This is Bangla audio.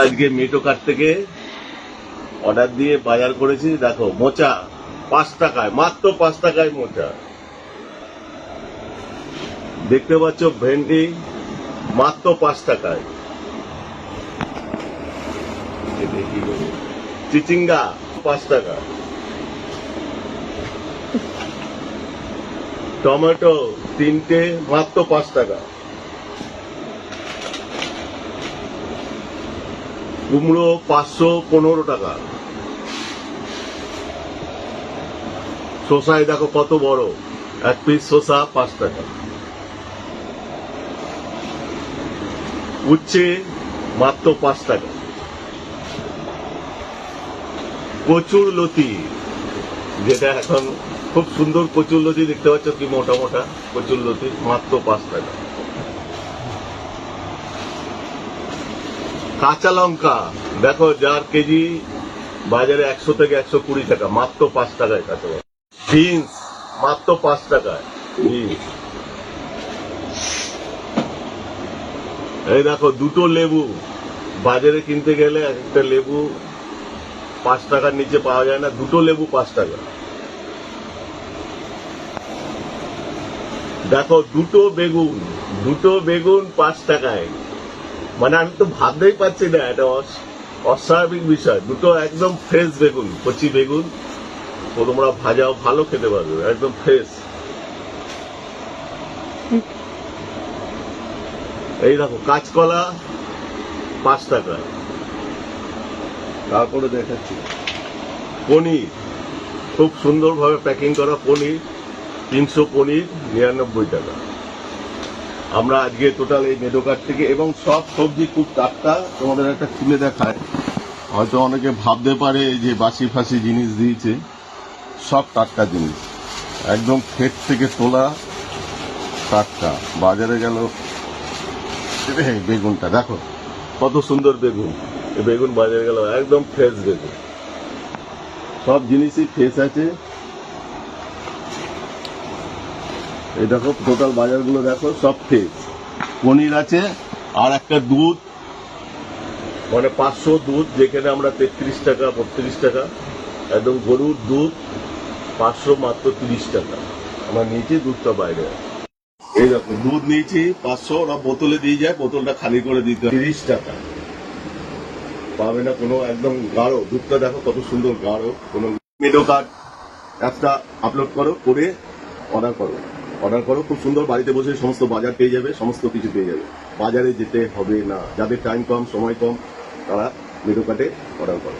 আজকে মেটোকার থেকে অর্ডার দিয়ে বাজার করেছি। দেখো মোচা 5 টাকায়, মাত্র 5 টাকায় মোচা। দেখতে পাচ্ছ ভেন্ডি মাত্র 5 টাকায়। চিচিঙ্গা 5 টাকা। টমেটো 3টে মাত্র 5 টাকা। কুমড়ো 515 টাকা। শসায় দেখো কত বড়, এক পিস শসা 5 টাকা। উচ্ছে মাত্র 5 টাকা। কচুর লতি, যেটা এখন খুব সুন্দর কচুর লতি দেখতে পাচ্ছ, কি মোটা মোটা কচুর লতি, মাত্র 5 টাকা। কাঁচা লঙ্কা দেখো, যার কেজি বাজারে 100 থেকে 120 টাকা, মাত্র 5 টাকায় কাঁচা লঙ্কা। বিনস মাত্র 5 টাকায় বিনস। এই দেখো দুটো লেবু, বাজারে কিনতে গেলে একটা লেবু 5 টাকার নিচে পাওয়া যায় না, দুটো লেবু 5 টাকা। দেখো দুটো বেগুন 5 টাকায়। মানে আমি তো ভাবতেই পারছি না, এটা অস্বাভাবিক বিষয়। দুটো একদম ফ্রেশ বেগুন, কচি বেগুন, তোমরা ভাজাও ভালো খেতে পারবে, একদম ফ্রেশ। এই দেখো কাঁচকলা 5 টাকা। তারপরে দেখাচ্ছি পনির, খুব সুন্দরভাবে প্যাকিং করা পনির, 300 পনির 99 টাকা। আমরা আজকে টোটাল এই মেডোকার থেকে, এবং সব সবজি খুব টাটকা। তোমাদের একটা খুলে দেখায়, হয়তো অনেকে ভাবতে পারে যে বাসি ফাসি জিনিস দিয়েছে, সব টাটকা জিনিস, একদম ক্ষেত থেকে তোলা টাটকা। বাজারে গেল বেগুনটা দেখো কত সুন্দর বেগুন, এই বেগুন বাজারে গেল একদম ফ্রেশ বেগুন। সব জিনিসই ফ্রেশ আছে। এই দেখো টোটাল বাজারগুলো দেখো, সব ফ্রেশ। পনির আছে, আর একটা দুধ, মানে 500 দুধ, যেখানে আমরা 33 টাকা 32 টাকা, একদম গরুর দুধ 500 মাত্র 30 টাকা। আমরা নিয়েছি দুধটা বাইরে। এই দেখো দুধ নিয়েছি 500, ওরা বোতলে দিয়ে যায়, বোতলটা খালি করে দিতে 30 টাকা। পাবে না কোনো, একদম গাঢ় দুধটা দেখো কত সুন্দর গাঢ়। কোনো মেডোকার অ্যাপটা আপলোড করো, করে অর্ডার করো, খুব সুন্দর বাড়িতে বসে সমস্ত বাজার পেয়ে যাবে, সমস্ত কিছু পেয়ে যাবে। বাজারে যেতে হবে না, যাদের টাইম কম, সময় কম, তারা মেডোকার্টে অর্ডার করো।